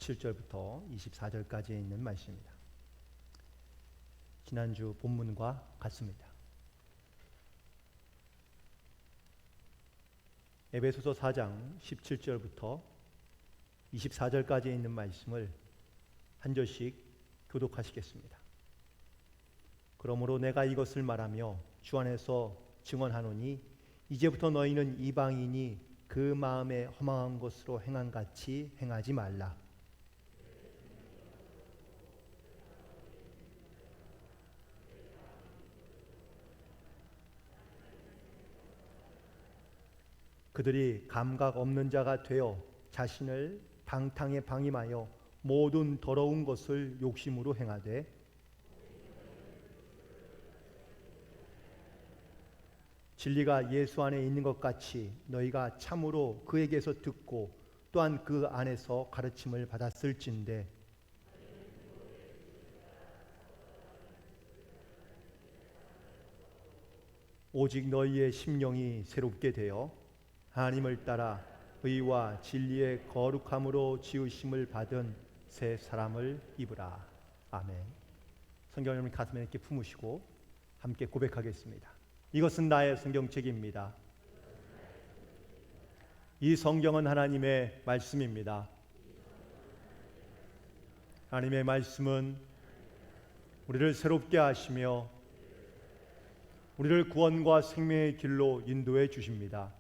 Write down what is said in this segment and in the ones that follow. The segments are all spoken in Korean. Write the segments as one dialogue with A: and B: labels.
A: 17절부터 24절까지에 있는 말씀입니다. 지난주 본문과 같습니다. 에베소서 4장 17절부터 24절까지에 있는 말씀을 한 절씩 교독하시겠습니다. 그러므로 내가 이것을 말하며 주 안에서 증언하노니 이제부터 너희는 이방인이 그 마음에 허망한 것으로 행한 같이 행하지 말라. 그들이 감각 없는 자가 되어 자신을 방탕에 방임하여 모든 더러운 것을 욕심으로 행하되 진리가 예수 안에 있는 것 같이 너희가 참으로 그에게서 듣고 또한 그 안에서 가르침을 받았을진데 오직 너희의 심령이 새롭게 되어 하나님을 따라 의와 진리의 거룩함으로 지으심을 받은 새 사람을 입으라. 아멘. 성경 여러분 가슴에 이렇게 품으시고 함께 고백하겠습니다. 이것은 나의 성경책입니다. 이 성경은 하나님의 말씀입니다. 하나님의 말씀은 우리를 새롭게 하시며 우리를 구원과 생명의 길로 인도해 주십니다.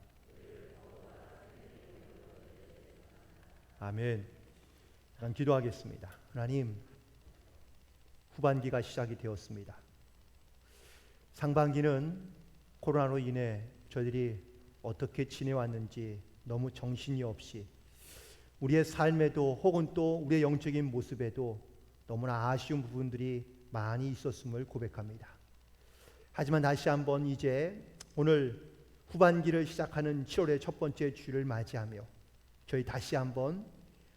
A: 아멘. 그럼 기도하겠습니다. 하나님, 후반기가 시작이 되었습니다. 상반기는 코로나로 인해 저희들이 어떻게 지내왔는지 너무 정신이 없이 우리의 삶에도 혹은 또 우리의 영적인 모습에도 너무나 아쉬운 부분들이 많이 있었음을 고백합니다. 하지만 다시 한번 이제 오늘 후반기를 시작하는 7월의 첫 번째 주일을 맞이하며 저희 다시 한번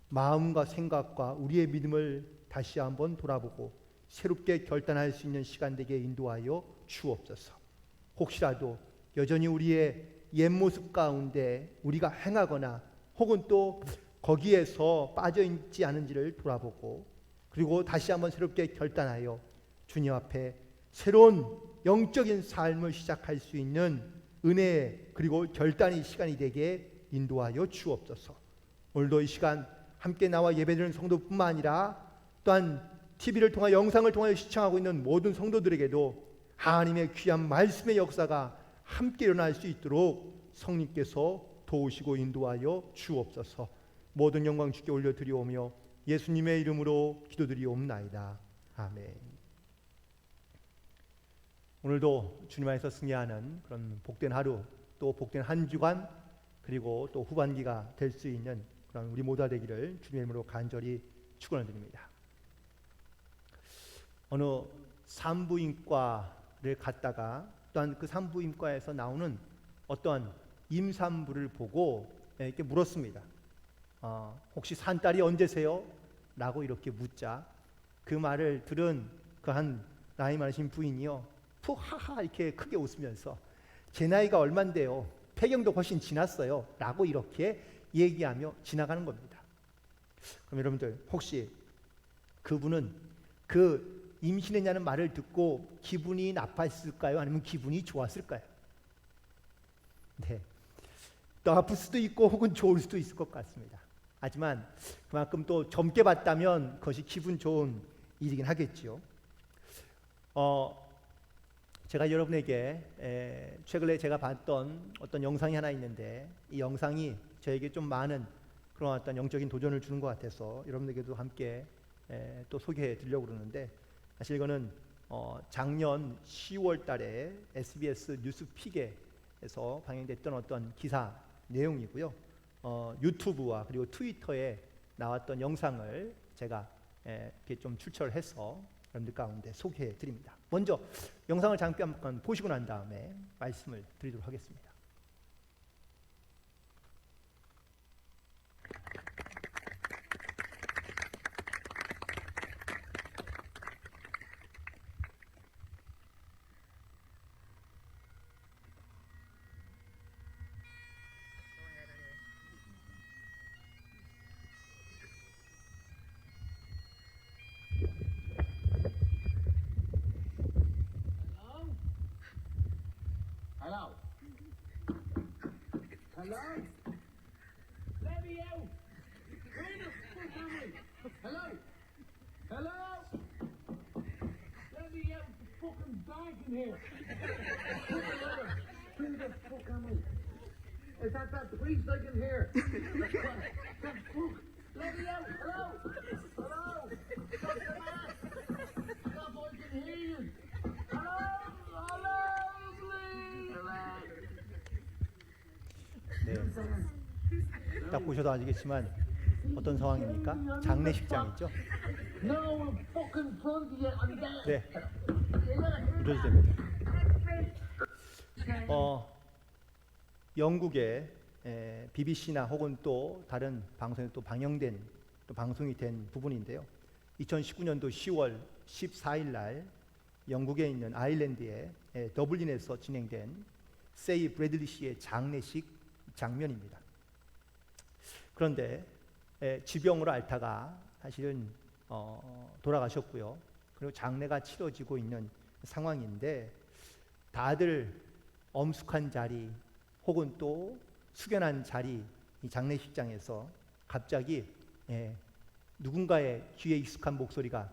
A: 마음과 생각과 우리의 믿음을 다시 한번 돌아보고 새롭게 결단할 수 있는 시간 되게 인도하여 주옵소서. 혹시라도 여전히 우리의 옛 모습 가운데 우리가 행하거나 혹은 또 거기에서 빠져있지 않은지를 돌아보고 그리고 다시 한번 새롭게 결단하여 주님 앞에 새로운 영적인 삶을 시작할 수 있는 은혜 그리고 결단의 시간이 되게 인도하여 주옵소서. 오늘도 이 시간 함께 나와 예배드리는 성도뿐만 아니라 또한 TV를 통해 영상을 통하여 시청하고 있는 모든 성도들에게도 하나님의 귀한 말씀의 역사가 함께 일어날 수 있도록 성령께서 도우시고 인도하여 주옵소서. 모든 영광 주께 올려드리오며 예수님의 이름으로 기도드리옵나이다. 아멘. 오늘도 주님 안에서 승리하는 그런 복된 하루 또 복된 한 주간 그리고 또 후반기가 될 수 있는 그런 우리 모두가 되기를 주님의 이름으로 간절히 축원을 드립니다. 어느 산부인과를 갔다가 또한 그 산부인과에서 나오는 어떠한 임산부를 보고 이렇게 물었습니다. 혹시 산딸이 언제세요? 라고 이렇게 묻자 그 말을 들은 그 한 나이 많으신 부인이요 푹 하하 이렇게 크게 웃으면서 제 나이가 얼만데요? 폐경도 훨씬 지났어요 라고 이렇게 얘기하며 지나가는 겁니다. 그럼 여러분들 혹시 그분은 그 임신했냐는 말을 듣고 기분이 나빴을까요? 아니면 기분이 좋았을까요? 네, 또 아플 수도 있고 혹은 좋을 수도 있을 것 같습니다. 하지만 그만큼 또 젊게 봤다면 그것이 기분 좋은 일이긴 하겠지요. 제가 여러분에게 최근에 제가 봤던 어떤 영상이 하나 있는데 이 영상이 저에게 좀 많은 그런 어떤 영적인 도전을 주는 것 같아서 여러분에게도 함께 또 소개해 드리려고 그러는데 사실 이거는 작년 10월 달에 SBS 뉴스픽에서 방영됐던 어떤 기사 내용이고요. 유튜브와 그리고 트위터에 나왔던 영상을 제가 이렇게 좀 출처해서 여러분들 가운데 소개해 드립니다. 먼저 영상을 잠깐 보시고 난 다음에 말씀을 드리도록 하겠습니다.
B: Hello? Let me get fucking back in here. Who the fuck am I? Is that priest I can hear? That fuck. Let me out. Hello? Hello? Shut the mask. Stop, I can hear you. Hello? Hello? Please. Hello?
A: 네. 딱 보셔도 아시겠지만 어떤 상황입니까? 장례식장이죠.
B: No, I'm fucking front of you. I'm dead.
A: 네, 이러도 됩니다. 영국의 BBC나 혹은 또 다른 방송에 또 방영된 또 방송이 된 부분인데요. 2019년도 10월 14일 날 영국에 있는 아일랜드의 더블린에서 진행된 세이 브래들리 씨의 장례식 장면입니다. 그런데 지병으로 앓다가 사실은 돌아가셨고요. 그리고 장례가 치러지고 있는 상황인데 다들 엄숙한 자리 혹은 또 숙연한 자리 이 장례식장에서 갑자기 누군가의 귀에 익숙한 목소리가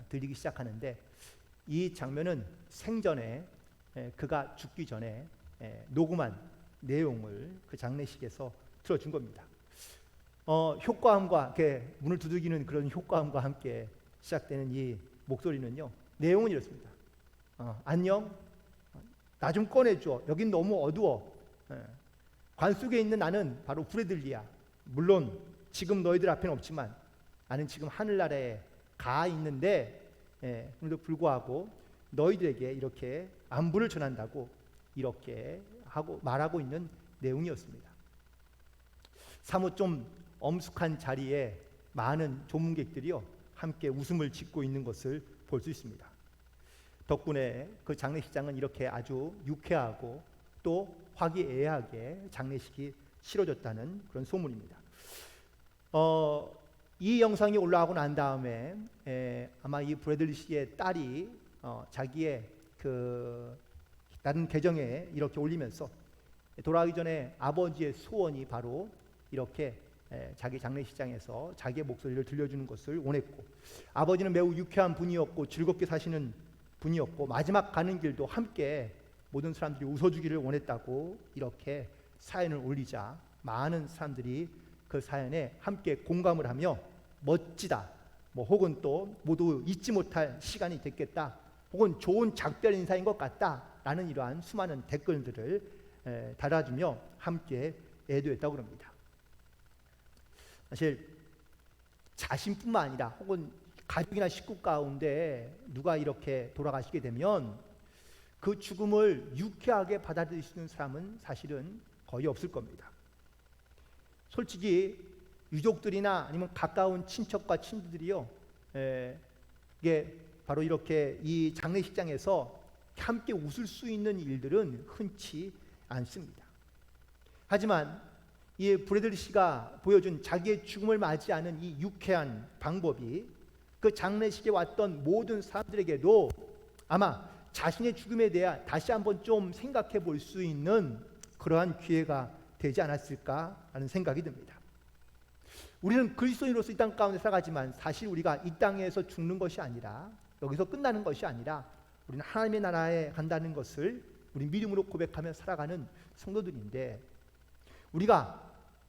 A: 들리기 시작하는데 이 장면은 생전에 그가 죽기 전에 녹음한 내용을 그 장례식에서 들어준 겁니다. 효과음과 이렇게 문을 두들기는 그런 효과음과 함께 시작되는 이 목소리는요. 내용은 이렇습니다. 안녕, 나 좀 꺼내줘. 여긴 너무 어두워. 관 속에 있는 나는 바로 브래들리야. 물론 지금 너희들 앞에는 없지만 나는 지금 하늘나라에 가 있는데 그럼에도 불구하고 너희들에게 이렇게 안부를 전한다고 이렇게 하고 말하고 있는 내용이었습니다. 사뭇 좀 엄숙한 자리에 많은 조문객들이요 함께 웃음을 짓고 있는 것을 볼 수 있습니다. 덕분에 그 장례식장은 이렇게 아주 유쾌하고 또 화기애애하게 장례식이 치러졌다는 그런 소문입니다. 이 영상이 올라가고 난 다음에 아마 이 브래들리 씨의 딸이 자기의 그 다른 계정에 이렇게 올리면서 돌아가기 전에 아버지의 소원이 바로 이렇게 자기 장례식장에서 자기의 목소리를 들려주는 것을 원했고 아버지는 매우 유쾌한 분이었고 즐겁게 사시는 분이었고 마지막 가는 길도 함께 모든 사람들이 웃어주기를 원했다고 이렇게 사연을 올리자 많은 사람들이 그 사연에 함께 공감을 하며 멋지다 혹은 또 모두 잊지 못할 시간이 됐겠다 혹은 좋은 작별 인사인 것 같다 라는 이러한 수많은 댓글들을 달아주며 함께 애도했다고 합니다. 사실 자신뿐만 아니라 혹은 가족이나 식구 가운데 누가 이렇게 돌아가시게 되면 그 죽음을 유쾌하게 받아들일 수 있는 사람은 사실은 거의 없을 겁니다. 솔직히 유족들이나 아니면 가까운 친척과 친구들이요, 이게 바로 이렇게 이 장례식장에서 함께 웃을 수 있는 일들은 흔치 않습니다. 하지만 이 브래들리 씨가 보여준 자기의 죽음을 맞이하는 이 유쾌한 방법이 그 장례식에 왔던 모든 사람들에게도 아마 자신의 죽음에 대해 다시 한번 좀 생각해 볼 수 있는 그러한 기회가 되지 않았을까라는 생각이 듭니다. 우리는 그리스도인으로서 이 땅 가운데 살아가지만 사실 우리가 이 땅에서 죽는 것이 아니라 여기서 끝나는 것이 아니라 우리는 하나님의 나라에 간다는 것을 우리 믿음으로 고백하며 살아가는 성도들인데 우리가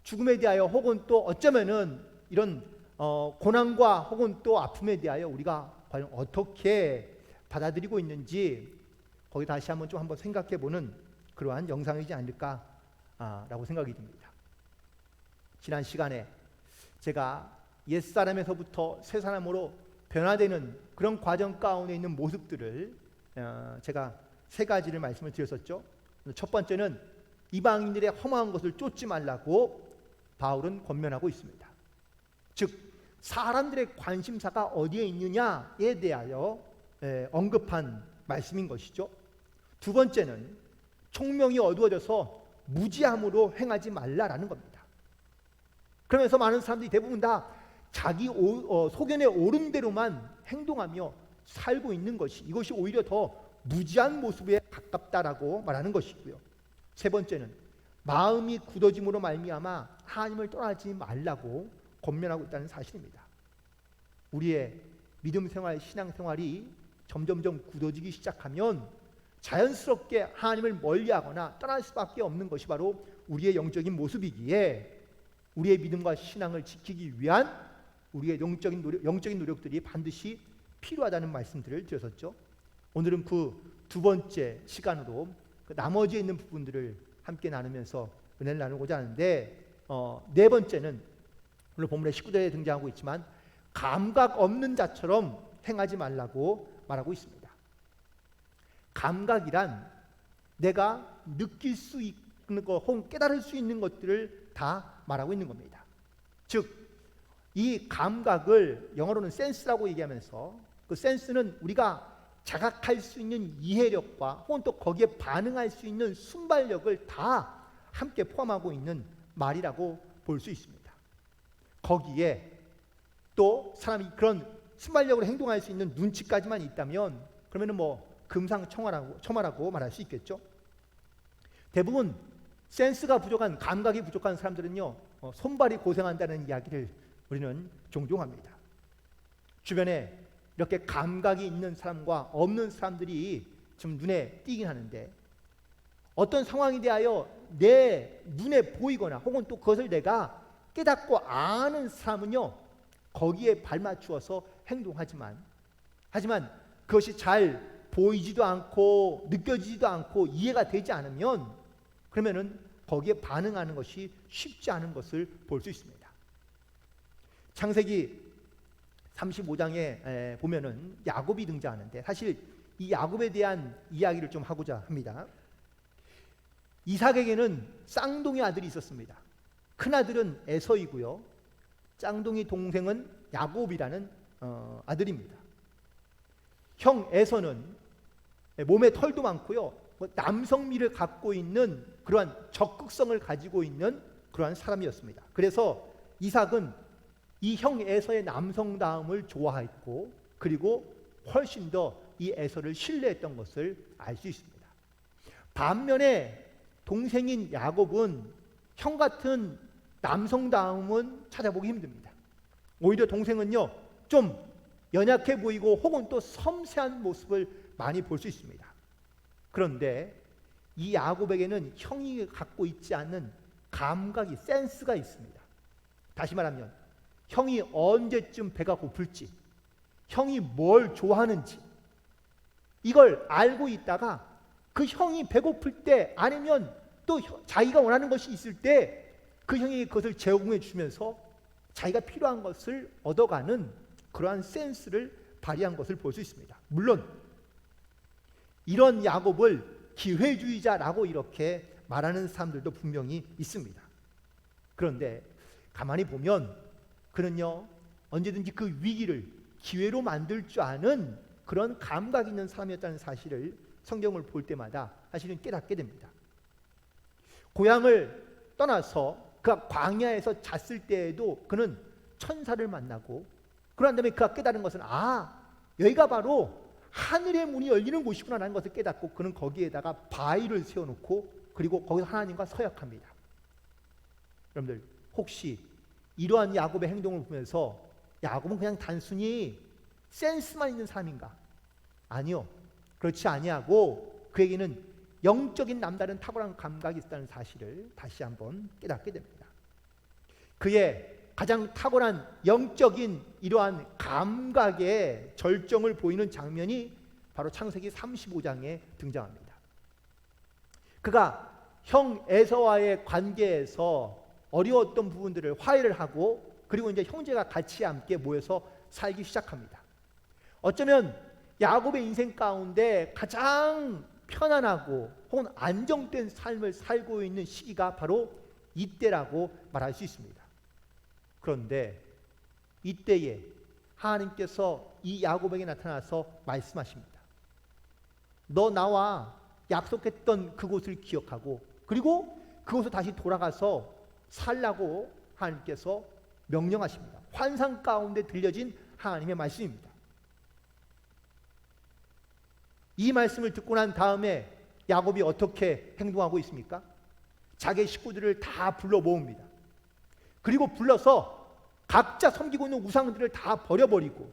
A: 죽음에 대하여 혹은 또 어쩌면은 이런 고난과 혹은 또 아픔에 대하여 우리가 과연 어떻게 받아들이고 있는지 거기 다시 한번 좀 한번 생각해 보는 그러한 영상이지 않을까라고 생각이 듭니다. 지난 시간에 제가 옛사람에서부터 새사람으로 변화되는 그런 과정 가운데 있는 모습들을 제가 세 가지를 말씀을 드렸었죠. 첫 번째는 이방인들의 험한 것을 쫓지 말라고 바울은 권면하고 있습니다. 즉 사람들의 관심사가 어디에 있느냐에 대하여 언급한 말씀인 것이죠. 두 번째는 총명이 어두워져서 무지함으로 행하지 말라라는 겁니다. 그러면서 많은 사람들이 대부분 다 자기 소견에 옳은 대로만 행동하며 살고 있는 것이 이것이 오히려 더 무지한 모습에 가깝다라고 말하는 것이고요. 세 번째는 마음이 굳어짐으로 말미암아 하나님을 떠나지 말라고 권면하고 있다는 사실입니다. 우리의 믿음 생활, 신앙 생활이 점점점 굳어지기 시작하면 자연스럽게 하나님을 멀리하거나 떠날 수밖에 없는 것이 바로 우리의 영적인 모습이기에 우리의 믿음과 신앙을 지키기 위한 우리의 영적인 노력들이 반드시 필요하다는 말씀들을 드렸었죠. 오늘은 그 두 번째 시간으로 그 나머지에 있는 부분들을 함께 나누면서 은혜를 나누고자 하는데, 네 번째는 오늘 본문의 19절에 등장하고 있지만 감각 없는 자처럼 행하지 말라고 말하고 있습니다. 감각이란 내가 느낄 수 있는 것 혹은 깨달을 수 있는 것들을 다 말하고 있는 겁니다. 즉 이 감각을 영어로는 센스라고 얘기하면서 그 센스는 우리가 자각할 수 있는 이해력과 혹은 또 거기에 반응할 수 있는 순발력을 다 함께 포함하고 있는 말이라고 볼 수 있습니다. 거기에 또 사람이 그런 순발력으로 행동할 수 있는 눈치까지만 있다면 그러면은 뭐 금상첨화라고 말할 수 있겠죠. 대부분 센스가 부족한, 감각이 부족한 사람들은요, 손발이 고생한다는 이야기를 우리는 종종 합니다. 주변에 이렇게 감각이 있는 사람과 없는 사람들이 좀 눈에 띄긴 하는데, 어떤 상황에 대하여 내 눈에 보이거나 혹은 또 그것을 내가 깨닫고 아는 사람은요, 거기에 발맞추어서 행동하지만 그것이 잘 보이지도 않고 느껴지지도 않고 이해가 되지 않으면 그러면은 거기에 반응하는 것이 쉽지 않은 것을 볼 수 있습니다. 창세기 35장에 보면은 야곱이 등장하는데, 사실 이 야곱에 대한 이야기를 좀 하고자 합니다. 이삭에게는 쌍둥이 아들이 있었습니다. 큰 아들은 에서이고요, 쌍둥이 동생은 야곱이라는 아들입니다. 형 에서는 몸에 털도 많고요, 남성미를 갖고 있는 그러한 적극성을 가지고 있는 그러한 사람이었습니다. 그래서 이삭은 이 형 에서의 남성다움을 좋아했고, 그리고 훨씬 더 이 에서를 신뢰했던 것을 알 수 있습니다. 반면에 동생인 야곱은 형 같은 남성다움은 찾아보기 힘듭니다. 오히려 동생은요, 좀 연약해 보이고 혹은 또 섬세한 모습을 많이 볼 수 있습니다. 그런데 이 야곱에게는 형이 갖고 있지 않는 감각이, 센스가 있습니다. 다시 말하면 형이 언제쯤 배가 고플지, 형이 뭘 좋아하는지 이걸 알고 있다가 그 형이 배고플 때 아니면 또 자기가 원하는 것이 있을 때 그 형이 그것을 제공해 주면서 자기가 필요한 것을 얻어가는 그러한 센스를 발휘한 것을 볼 수 있습니다. 물론 이런 야곱을 기회주의자라고 이렇게 말하는 사람들도 분명히 있습니다. 그런데 가만히 보면 그는요, 언제든지 그 위기를 기회로 만들 줄 아는 그런 감각 있는 사람이었다는 사실을 성경을 볼 때마다 사실은 깨닫게 됩니다. 고향을 떠나서 그가 광야에서 잤을 때에도 그는 천사를 만나고, 그런 다음에 그가 깨달은 것은 여기가 바로 하늘의 문이 열리는 곳이구나라는 것을 깨닫고 그는 거기에다가 바위를 세워놓고 그리고 거기서 하나님과 서약합니다. 여러분들 혹시 이러한 야곱의 행동을 보면서 야곱은 그냥 단순히 센스만 있는 사람인가? 아니요, 그렇지 아니하고 그에게는 영적인 남다른 탁월한 감각이 있다는 사실을 다시 한번 깨닫게 됩니다. 그의 가장 탁월한 영적인 이러한 감각의 절정을 보이는 장면이 바로 창세기 35장에 등장합니다. 그가 형 에서와의 관계에서 어려웠던 부분들을 화해를 하고, 그리고 이제 형제가 같이 함께 모여서 살기 시작합니다. 어쩌면 야곱의 인생 가운데 가장 편안하고 혹은 안정된 삶을 살고 있는 시기가 바로 이때라고 말할 수 있습니다. 그런데 이때에 하나님께서 이 야곱에게 나타나서 말씀하십니다. 너 나와 약속했던 그곳을 기억하고 그리고 그곳에 다시 돌아가서 살라고 하나님께서 명령하십니다. 환상 가운데 들려진 하나님의 말씀입니다. 이 말씀을 듣고 난 다음에 야곱이 어떻게 행동하고 있습니까? 자기 식구들을 다 불러 모읍니다. 그리고 불러서 각자 섬기고 있는 우상들을 다 버려버리고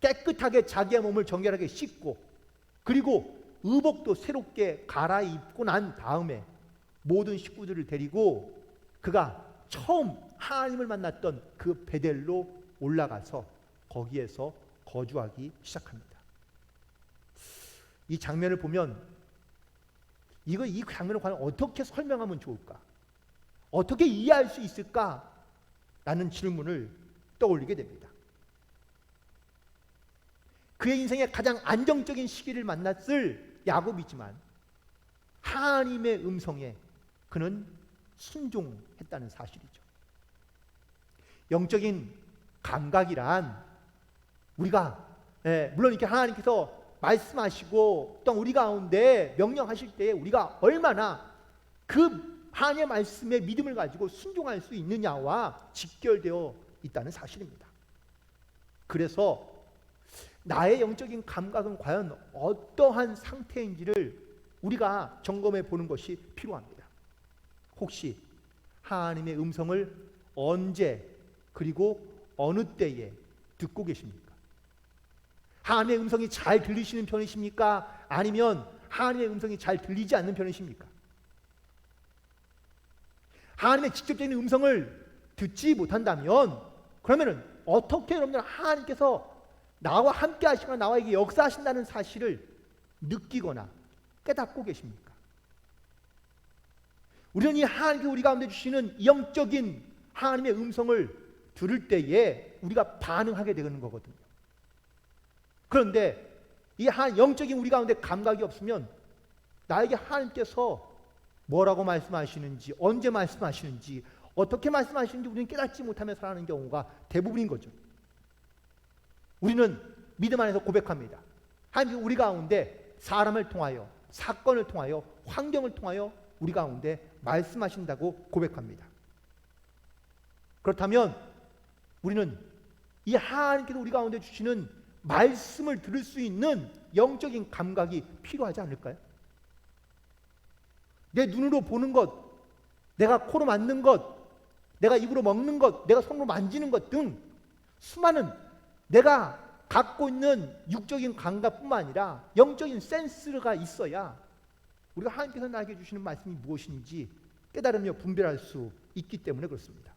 A: 깨끗하게 자기의 몸을 정결하게 씻고 그리고 의복도 새롭게 갈아입고 난 다음에 모든 식구들을 데리고 그가 처음 하나님을 만났던 그 베델로 올라가서 거기에서 거주하기 시작합니다. 이 장면을 보면 이 장면을 과연 어떻게 설명하면 좋을까? 어떻게 이해할 수 있을까? 라는 질문을 떠올리게 됩니다. 그의 인생의 가장 안정적인 시기를 만났을 야곱이지만 하나님의 음성에 그는 순종했다는 사실이죠. 영적인 감각이란 우리가 물론 이렇게 하나님께서 말씀하시고 또 우리 가운데 명령하실 때 우리가 얼마나 그 하나님의 말씀에 믿음을 가지고 순종할 수 있느냐와 직결되어 있다는 사실입니다. 그래서 나의 영적인 감각은 과연 어떠한 상태인지를 우리가 점검해 보는 것이 필요합니다. 혹시 하나님의 음성을 언제 그리고 어느 때에 듣고 계십니까? 하나님의 음성이 잘 들리시는 편이십니까? 아니면 하나님의 음성이 잘 들리지 않는 편이십니까? 하나님의 직접적인 음성을 듣지 못한다면 그러면은 어떻게 여러분들 하나님께서 나와 함께 하시거나 나와에게 역사하신다는 사실을 느끼거나 깨닫고 계십니까? 우리는 이 하나님께 우리 가운데 주시는 영적인 하나님의 음성을 들을 때에 우리가 반응하게 되는 거거든요. 그런데 이 영적인 우리 가운데 감각이 없으면 나에게 하나님께서 뭐라고 말씀하시는지, 언제 말씀하시는지, 어떻게 말씀하시는지 우리는 깨닫지 못하며 살아가는 경우가 대부분인 거죠. 우리는 믿음 안에서 고백합니다. 하나님 우리 가운데 사람을 통하여, 사건을 통하여, 환경을 통하여 우리 가운데 말씀하신다고 고백합니다. 그렇다면 우리는 이 하나님께서 우리 가운데 주시는 말씀을 들을 수 있는 영적인 감각이 필요하지 않을까요? 내 눈으로 보는 것, 내가 코로 맡는 것, 내가 입으로 먹는 것, 내가 손으로 만지는 것 등 수많은 내가 갖고 있는 육적인 감각뿐만 아니라 영적인 센스가 있어야 우리가 하나님께서 나에게 주시는 말씀이 무엇인지 깨달으며 분별할 수 있기 때문에 그렇습니다.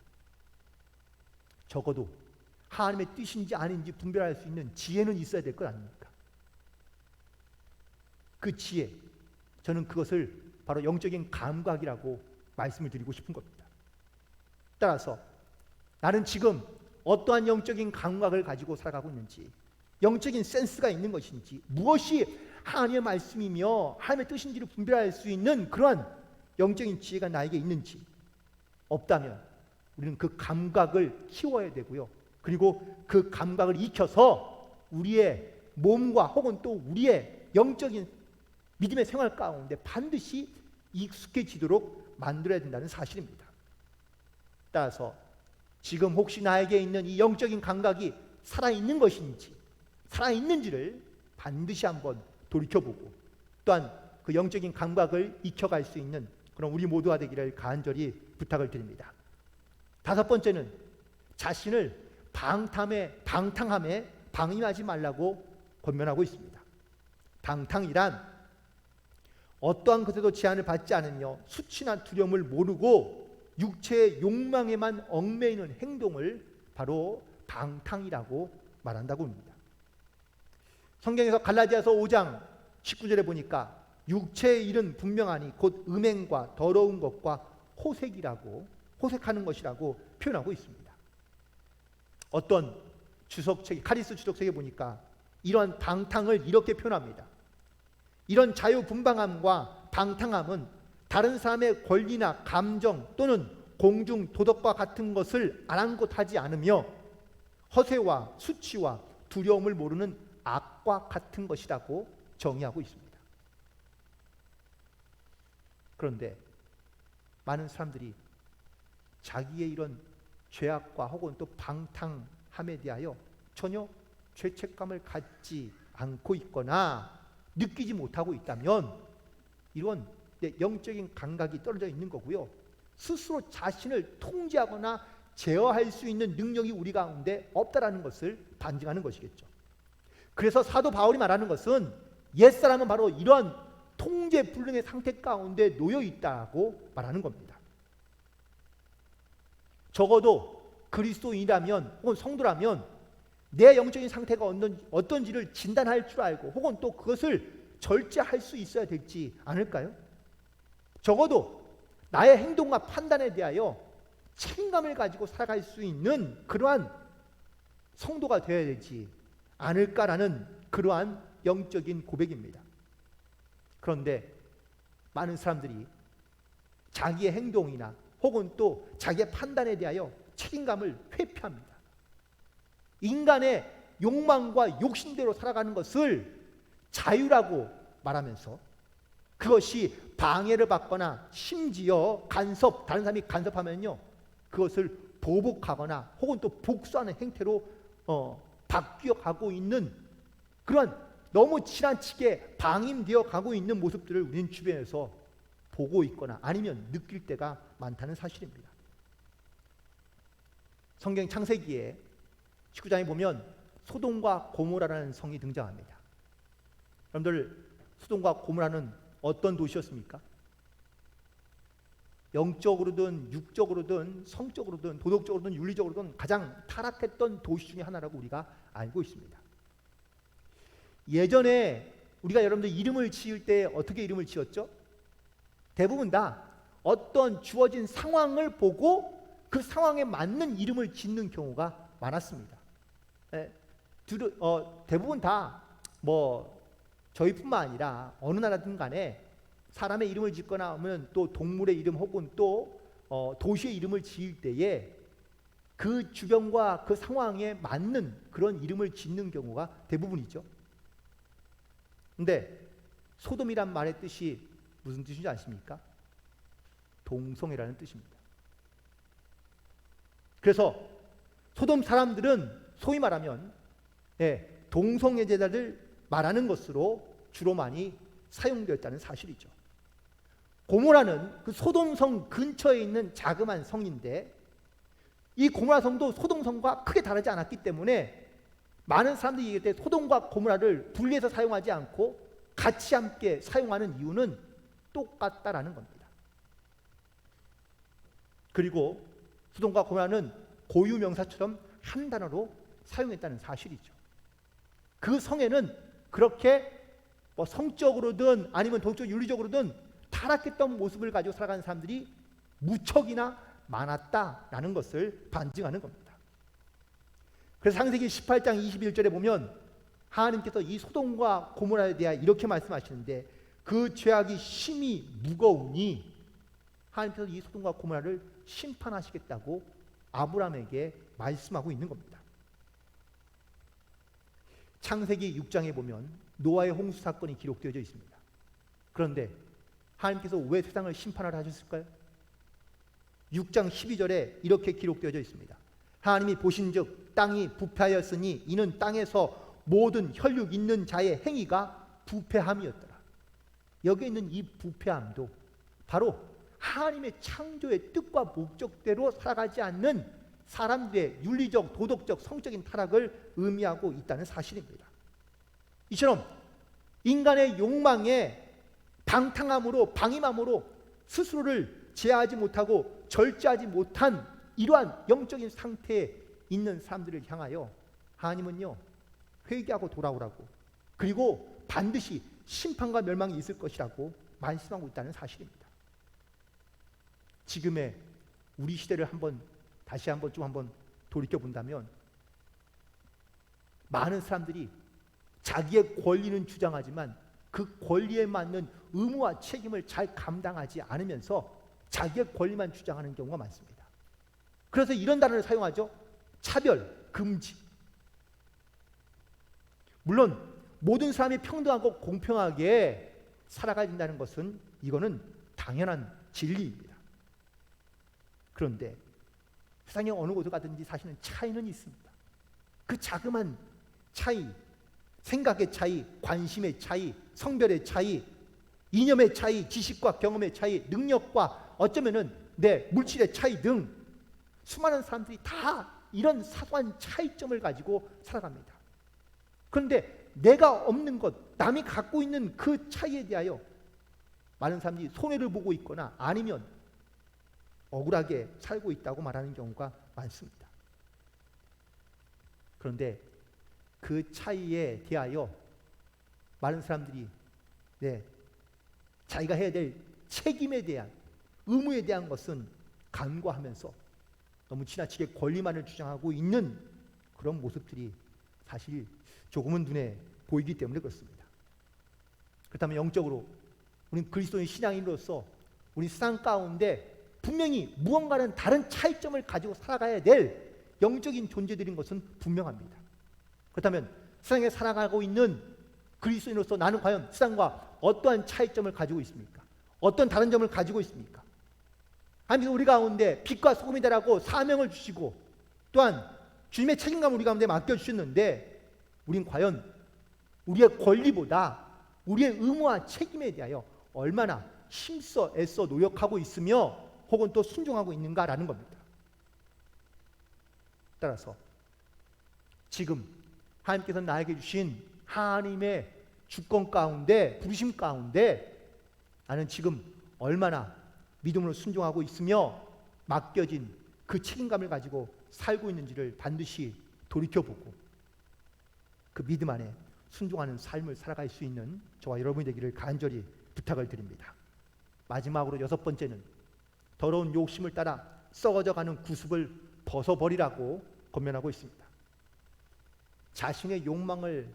A: 적어도 하나님의 뜻인지 아닌지 분별할 수 있는 지혜는 있어야 될 것 아닙니까? 그 지혜, 저는 그것을 바로 영적인 감각이라고 말씀을 드리고 싶은 겁니다. 따라서 나는 지금 어떠한 영적인 감각을 가지고 살아가고 있는지, 영적인 센스가 있는 것인지, 무엇이 하나님의 말씀이며 하나님의 뜻인지를 분별할 수 있는 그러한 영적인 지혜가 나에게 있는지, 없다면 우리는 그 감각을 키워야 되고요. 그리고 그 감각을 익혀서 우리의 몸과 혹은 또 우리의 영적인 믿음의 생활 가운데 반드시 익숙해지도록 만들어야 된다는 사실입니다. 따라서 지금 혹시 나에게 있는 이 영적인 감각이 살아있는 것인지 살아있는지를 반드시 한번 돌이켜보고 또한 그 영적인 감각을 익혀갈 수 있는 그런 우리 모두가 되기를 간절히 부탁을 드립니다. 다섯 번째는 자신을 방탕함에 방임하지 말라고 권면하고 있습니다. 방탕이란 어떠한 것에도 제한을 받지 않으며 수치나 두려움을 모르고 육체의 욕망에만 얽매이는 행동을 바로 방탕이라고 말한다고 합니다. 성경에서 갈라디아서 5장 19절에 보니까 육체의 일은 분명하니 곧 음행과 더러운 것과 호색하는 것이라고 표현하고 있습니다. 어떤 주석책, 카리스 주석책에 보니까 이런 방탕을 이렇게 표현합니다. 이런 자유분방함과 방탕함은 다른 사람의 권리나 감정 또는 공중 도덕과 같은 것을 아랑곳하지 않으며 허세와 수치와 두려움을 모르는 악과 같은 것이라고 정의하고 있습니다. 그런데 많은 사람들이 자기의 이런 죄악과 혹은 또 방탕함에 대하여 전혀 죄책감을 갖지 않고 있거나 느끼지 못하고 있다면 이런 영적인 감각이 떨어져 있는 거고요. 스스로 자신을 통제하거나 제어할 수 있는 능력이 우리 가운데 없다라는 것을 반증하는 것이겠죠. 그래서 사도 바울이 말하는 것은 옛사람은 바로 이런 통제불능의 상태 가운데 놓여 있다고 말하는 겁니다. 적어도 그리스도인이라면 혹은 성도라면 내 영적인 상태가 어떤지를 진단할 줄 알고 혹은 또 그것을 절제할 수 있어야 되지 않을까요? 적어도 나의 행동과 판단에 대하여 책임감을 가지고 살아갈 수 있는 그러한 성도가 되어야 되지 않을까라는 그러한 영적인 고백입니다. 그런데 많은 사람들이 자기의 행동이나 혹은 또 자기의 판단에 대하여 책임감을 회피합니다. 인간의 욕망과 욕심대로 살아가는 것을 자유라고 말하면서 그것이 방해를 받거나 심지어 다른 사람이 간섭하면요 그것을 보복하거나 혹은 또 복수하는 행태로 바뀌어 가고 있는 그런 너무 지나치게 방임되어 가고 있는 모습들을 우리는 주변에서 보고 있거나 아니면 느낄 때가 많다는 사실입니다. 성경 창세기에 19장에 보면 소돔과 고모라라는 성이 등장합니다. 여러분들 소돔과 고모라는 어떤 도시였습니까? 영적으로든 육적으로든 성적으로든 도덕적으로든 윤리적으로든 가장 타락했던 도시 중에 하나라고 우리가 알고 있습니다. 예전에 우리가 여러분들 이름을 지을 때 어떻게 이름을 지었죠? 대부분 다 어떤 주어진 상황을 보고 그 상황에 맞는 이름을 짓는 경우가 많았습니다. 대부분 다 저희뿐만 아니라 어느 나라든 간에 사람의 이름을 짓거나 하면 또 동물의 이름 혹은 또 도시의 이름을 지을 때에 그 주변과 그 상황에 맞는 그런 이름을 짓는 경우가 대부분이죠. 근데 소돔이란 말의 뜻이 무슨 뜻인지 아십니까? 동성애라는 뜻입니다. 그래서 소돔 사람들은 소위 말하면 동성애자들을 말하는 것으로 주로 많이 사용되었다는 사실이죠. 고모라는 그 소돔성 근처에 있는 자그마한 성인데 이 고모라 성도 소돔성과 크게 다르지 않았기 때문에 많은 사람들이 얘기할 때 소돔과 고모라를 분리해서 사용하지 않고 같이 함께 사용하는 이유는 똑같다라는 겁니다. 그리고 소돔과 고모라는 고유명사처럼 한 단어로 사용했다는 사실이죠. 그 성에는 그렇게 성적으로든 아니면 도덕적 윤리적으로든 타락했던 모습을 가지고 살아가는 사람들이 무척이나 많았다라는 것을 반증하는 겁니다. 그래서 창세기 18장 21절에 보면 하나님께서 이 소돔과 고모라에 대하여 이렇게 말씀하시는데 그 죄악이 심히 무거우니 하나님께서 이 소돔과 고모라를 심판하시겠다고 아브라함에게 말씀하고 있는 겁니다. 창세기 6장에 보면 노아의 홍수 사건이 기록되어져 있습니다. 그런데 하나님께서 왜 세상을 심판하라 하셨을까요? 6장 12절에 이렇게 기록되어져 있습니다. 하나님이 보신즉 땅이 부패하였으니 이는 땅에서 모든 혈육 있는 자의 행위가 부패함이었더라. 여기 있는 이 부패함도 바로 하나님의 창조의 뜻과 목적대로 살아가지 않는 사람들의 윤리적, 도덕적, 성적인 타락을 의미하고 있다는 사실입니다. 이처럼 인간의 욕망에 방탕함으로 방임함으로 스스로를 제어하지 못하고 절제하지 못한 이러한 영적인 상태에 있는 사람들을 향하여 하나님은요 회개하고 돌아오라고 그리고 반드시 심판과 멸망이 있을 것이라고 말씀하고 있다는 사실입니다. 지금의 우리 시대를 다시 한번 돌이켜 본다면 많은 사람들이 자기의 권리는 주장하지만 그 권리에 맞는 의무와 책임을 잘 감당하지 않으면서 자기의 권리만 주장하는 경우가 많습니다. 그래서 이런 단어를 사용하죠. 차별, 금지. 물론 모든 사람이 평등하고 공평하게 살아가야 된다는 것은 이거는 당연한 진리입니다. 그런데 세상의 어느 곳에 가든지 사실은 차이는 있습니다. 그 자그만 차이, 생각의 차이, 관심의 차이, 성별의 차이, 이념의 차이, 지식과 경험의 차이, 능력과 어쩌면은 내 물질의 차이 등 수많은 사람들이 다 이런 사소한 차이점을 가지고 살아갑니다. 그런데 내가 없는 것, 남이 갖고 있는 그 차이에 대하여 많은 사람들이 손해를 보고 있거나 아니면 억울하게 살고 있다고 말하는 경우가 많습니다. 그런데 그 차이에 대하여 많은 사람들이 자기가 해야 될 책임에 대한, 의무에 대한 것은 간과하면서 너무 지나치게 권리만을 주장하고 있는 그런 모습들이 사실 조금은 눈에 보이기 때문에 그렇습니다. 그렇다면 영적으로 우리 그리스도인 신앙인으로서 우리 세상 가운데 분명히 무언가는 다른 차이점을 가지고 살아가야 될 영적인 존재들인 것은 분명합니다. 그렇다면 세상에 살아가고 있는 그리스도인으로서 나는 과연 세상과 어떠한 차이점을 가지고 있습니까? 어떤 다른 점을 가지고 있습니까? 하나님께서 우리 가운데 빛과 소금이 되라고 사명을 주시고 또한 주님의 책임감을 우리 가운데 맡겨주셨는데 우린 과연 우리의 권리보다 우리의 의무와 책임에 대하여 얼마나 힘써 애써 노력하고 있으며 혹은 또 순종하고 있는가라는 겁니다. 따라서 지금 하나님께서 나에게 주신 하나님의 주권 가운데, 부르심 가운데 나는 지금 얼마나 믿음으로 순종하고 있으며 맡겨진 그 책임감을 가지고 살고 있는지를 반드시 돌이켜보고 그 믿음 안에 순종하는 삶을 살아갈 수 있는 저와 여러분이 되기를 간절히 부탁을 드립니다. 마지막으로 6번째는 더러운 욕심을 따라 썩어져가는 구습을 벗어버리라고 권면하고 있습니다. 자신의 욕망을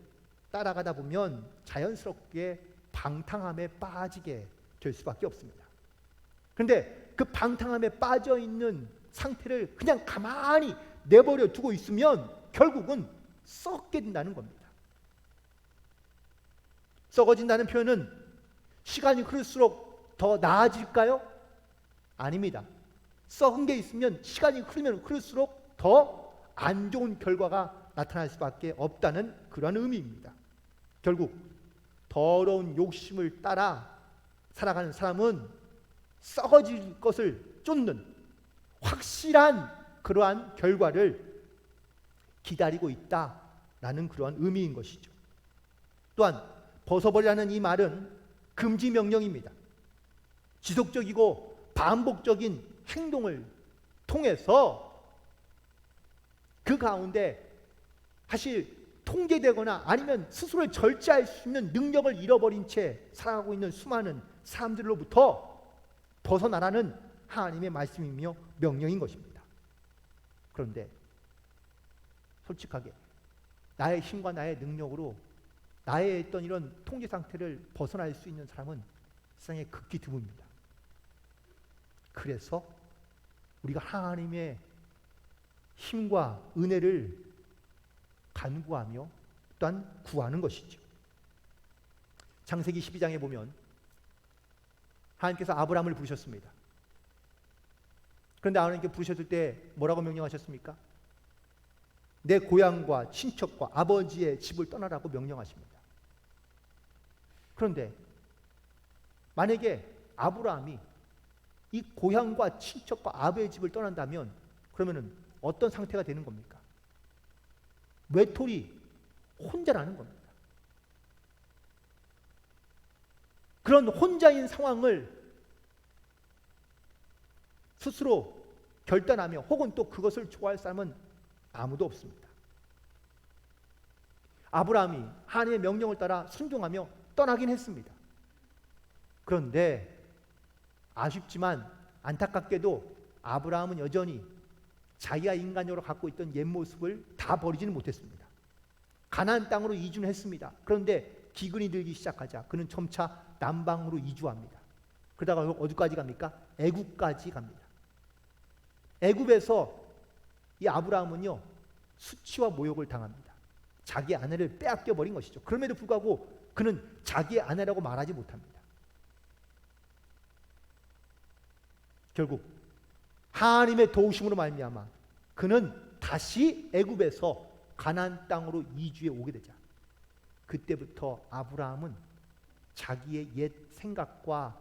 A: 따라가다 보면 자연스럽게 방탕함에 빠지게 될 수밖에 없습니다. 그런데 그 방탕함에 빠져 있는 상태를 그냥 가만히 내버려 두고 있으면 결국은 썩게 된다는 겁니다. 썩어진다는 표현은 시간이 흐를수록 더 나아질까요? 아닙니다. 썩은 게 있으면 시간이 흐르면 흐를수록 더 안 좋은 결과가 나타날 수밖에 없다는 그런 의미입니다. 결국 더러운 욕심을 따라 살아가는 사람은 썩어질 것을 쫓는 확실한 그러한 결과를 기다리고 있다라는 그러한 의미인 것이죠. 또한 벗어버리라는 이 말은 금지 명령입니다. 지속적이고 반복적인 행동을 통해서 그 가운데 사실 통제되거나 아니면 스스로를 절제할 수 있는 능력을 잃어버린 채 살아가고 있는 수많은 사람들로부터 벗어나라는 하나님의 말씀이며 명령인 것입니다. 그런데 솔직하게 나의 힘과 나의 능력으로 나의 어떤 이런 통제 상태를 벗어날 수 있는 사람은 세상에 극히 드뭅니다. 그래서 우리가 하나님의 힘과 은혜를 간구하며 또한 구하는 것이죠. 창세기 12장에 보면 하나님께서 아브라함을 부르셨습니다. 그런데 하나님께 부르셨을 때 뭐라고 명령하셨습니까? 내 고향과 친척과 아버지의 집을 떠나라고 명령하십니다. 그런데 만약에 아브라함이 이 고향과 친척과 아버지의 집을 떠난다면 그러면은 어떤 상태가 되는 겁니까? 외톨이 혼자라는 겁니다. 그런 혼자인 상황을 스스로 결단하며 혹은 또 그것을 좋아할 사람은 아무도 없습니다. 아브라함이 하나님의 명령을 따라 순종하며 떠나긴 했습니다. 그런데 아쉽지만 안타깝게도 아브라함은 여전히 자기가 인간적으로 갖고 있던 옛 모습을 다 버리지는 못했습니다. 가나안 땅으로 이주는 했습니다. 그런데 기근이 들기 시작하자 그는 점차 남방으로 이주합니다. 그러다가 어디까지 갑니까? 애굽까지 갑니다. 애굽에서 이 아브라함은요 수치와 모욕을 당합니다. 자기 아내를 빼앗겨 버린 것이죠. 그럼에도 불구하고 그는 자기의 아내라고 말하지 못합니다. 결국 하나님의 도우심으로 말미암아 그는 다시 애굽에서 가나안 땅으로 이주해 오게 되자 그때부터 아브라함은 자기의 옛 생각과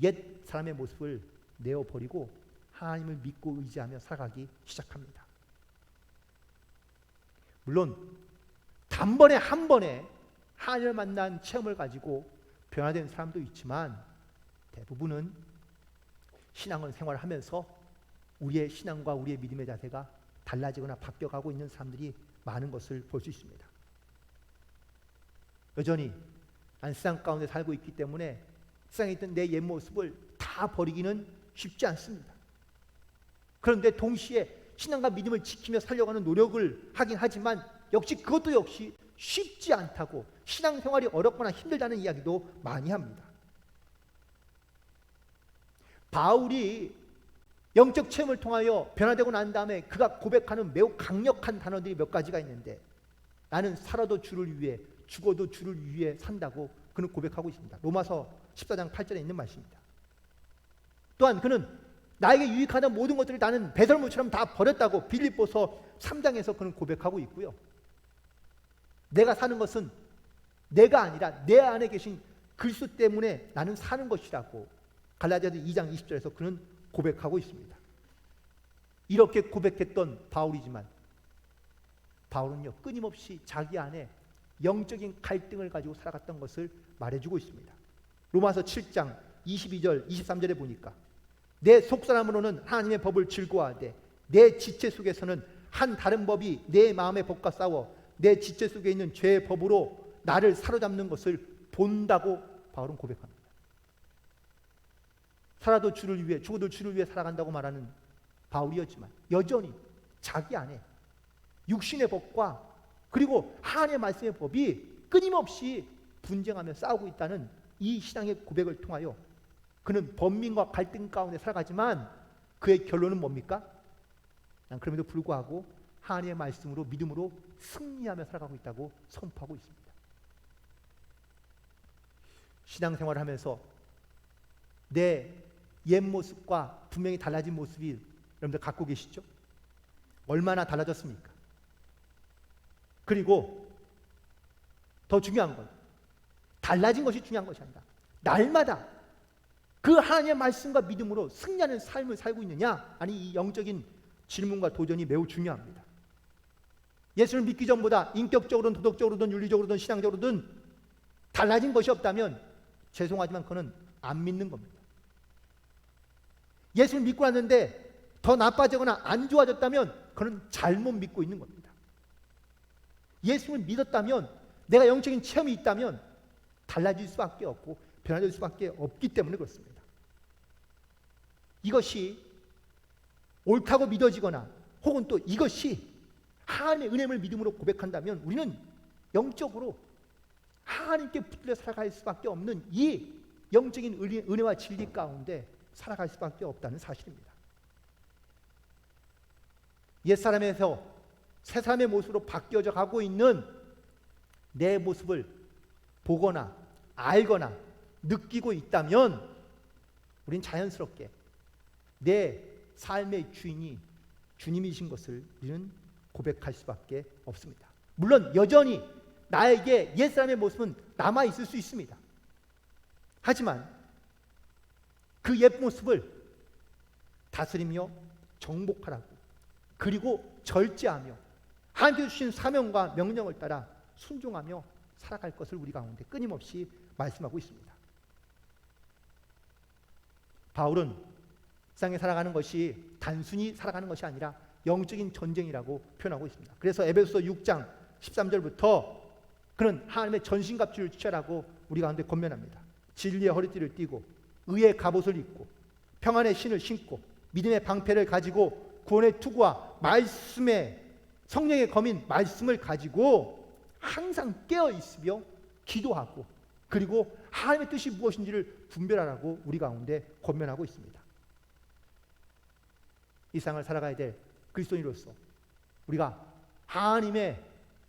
A: 옛 사람의 모습을 내어버리고 하나님을 믿고 의지하며 살아가기 시작합니다. 물론 단번에 한 번에 하나님을 만난 체험을 가지고 변화된 사람도 있지만 대부분은 신앙을 생활하면서 우리의 신앙과 우리의 믿음의 자세가 달라지거나 바뀌어가고 있는 사람들이 많은 것을 볼 수 있습니다. 여전히 난 세상 가운데 살고 있기 때문에 세상에 있던 내 옛 모습을 다 버리기는 쉽지 않습니다. 그런데 동시에 신앙과 믿음을 지키며 살려가는 노력을 하긴 하지만 역시 그것도 역시 쉽지 않다고, 신앙생활이 어렵거나 힘들다는 이야기도 많이 합니다. 바울이 영적 체험을 통하여 변화되고 난 다음에 그가 고백하는 매우 강력한 단어들이 몇 가지가 있는데, 나는 살아도 주를 위해 죽어도 주를 위해 산다고 그는 고백하고 있습니다. 로마서 14장 8절에 있는 말씀입니다. 또한 그는 나에게 유익하던 모든 것들을 나는 배설물처럼 다 버렸다고 빌립보서 3장에서 그는 고백하고 있고요. 내가 사는 것은 내가 아니라 내 안에 계신 그리스도 때문에 나는 사는 것이라고 갈라디아서 2장 20절에서 그는 고백하고 있습니다. 이렇게 고백했던 바울이지만 바울은요, 끊임없이 자기 안에 영적인 갈등을 가지고 살아갔던 것을 말해주고 있습니다. 로마서 7장 22절 23절에 보니까 내 속사람으로는 하나님의 법을 즐거워하되 내 지체 속에서는 한 다른 법이 내 마음의 법과 싸워 내 지체 속에 있는 죄의 법으로 나를 사로잡는 것을 본다고 바울은 고백합니다. 살아도 주를 위해 죽어도 주를 위해 살아간다고 말하는 바울이었지만 여전히 자기 안에 육신의 법과 그리고 하나님의 말씀의 법이 끊임없이 분쟁하며 싸우고 있다는 이 신앙의 고백을 통하여 그는 번민과 갈등 가운데 살아가지만 그의 결론은 뭡니까? 난 그럼에도 불구하고 하나님의 말씀으로 믿음으로 승리하며 살아가고 있다고 선포하고 있습니다. 신앙생활을 하면서 내 옛 모습과 분명히 달라진 모습이 여러분들 갖고 계시죠? 얼마나 달라졌습니까? 그리고 더 중요한 건 달라진 것이 중요한 것이 아니라 날마다 그 하나님의 말씀과 믿음으로 승리하는 삶을 살고 있느냐, 아니 이 영적인 질문과 도전이 매우 중요합니다. 예수를 믿기 전보다 인격적으로든 도덕적으로든 윤리적으로든 신앙적으로든 달라진 것이 없다면 죄송하지만 그는 안 믿는 겁니다. 예수를 믿고 났는데 더 나빠지거나 안 좋아졌다면 그는 잘못 믿고 있는 겁니다. 예수를 믿었다면, 내가 영적인 체험이 있다면 달라질 수밖에 없고 변화될 수밖에 없기 때문에 그렇습니다. 이것이 옳다고 믿어지거나 혹은 또 이것이 하나님의 은혜를 믿음으로 고백한다면 우리는 영적으로 하나님께 붙들려 살아갈 수밖에 없는 이 영적인 은혜와 진리 가운데 살아갈 수밖에 없다는 사실입니다. 옛사람에서 새사람의 모습으로 바뀌어져 가고 있는 내 모습을 보거나 알거나 느끼고 있다면 우린 자연스럽게 내 삶의 주인이 주님이신 것을 우리는 고백할 수밖에 없습니다. 물론 여전히 나에게 옛사람의 모습은 남아있을 수 있습니다. 하지만 그 옛 모습을 다스리며 정복하라고, 그리고 절제하며 하나님께서 주신 사명과 명령을 따라 순종하며 살아갈 것을 우리 가운데 끊임없이 말씀하고 있습니다. 바울은 세상에 살아가는 것이 단순히 살아가는 것이 아니라 영적인 전쟁이라고 표현하고 있습니다. 그래서 에베소서 6장 13절부터 그는 하나님의 전신갑주를 취하라고 우리 가운데 권면합니다. 진리의 허리띠를 띠고 의의 갑옷을 입고 평안의 신을 신고 믿음의 방패를 가지고 구원의 투구와 말씀의 성령의 검인 말씀을 가지고 항상 깨어 있으며 기도하고 그리고 하나님의 뜻이 무엇인지를 분별하라고 우리 가운데 권면하고 있습니다. 이 세상을 살아가야 될 그리스도인으로서 우리가 하나님의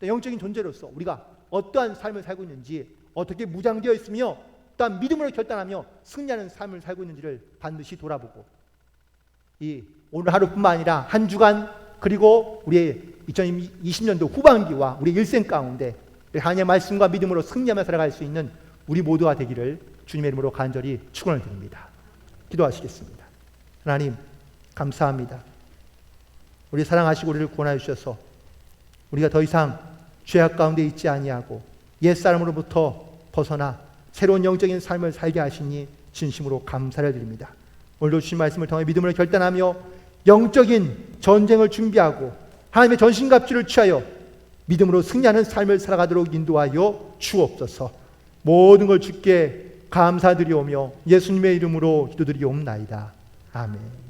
A: 영적인 존재로서 우리가 어떠한 삶을 살고 있는지, 어떻게 무장되어 있으며 또한 믿음으로 결단하며 승리하는 삶을 살고 있는지를 반드시 돌아보고 이 오늘 하루뿐만 아니라 한 주간 그리고 우리의 2020년도 후반기와 우리 일생 가운데 하나님의 말씀과 믿음으로 승리하며 살아갈 수 있는 우리 모두가 되기를 주님의 이름으로 간절히 축원을 드립니다. 기도하시겠습니다. 하나님 감사합니다. 우리 사랑하시고 우리를 구원하여 주셔서 우리가 더 이상 죄악 가운데 있지 아니하고 옛사람으로부터 벗어나 새로운 영적인 삶을 살게 하시니 진심으로 감사를 드립니다. 오늘도 주신 말씀을 통해 믿음으로 결단하며 영적인 전쟁을 준비하고 하나님의 전신갑주를 취하여 믿음으로 승리하는 삶을 살아가도록 인도하여 주옵소서. 모든 걸 주께 감사드리오며 예수님의 이름으로 기도드리옵나이다. 아멘.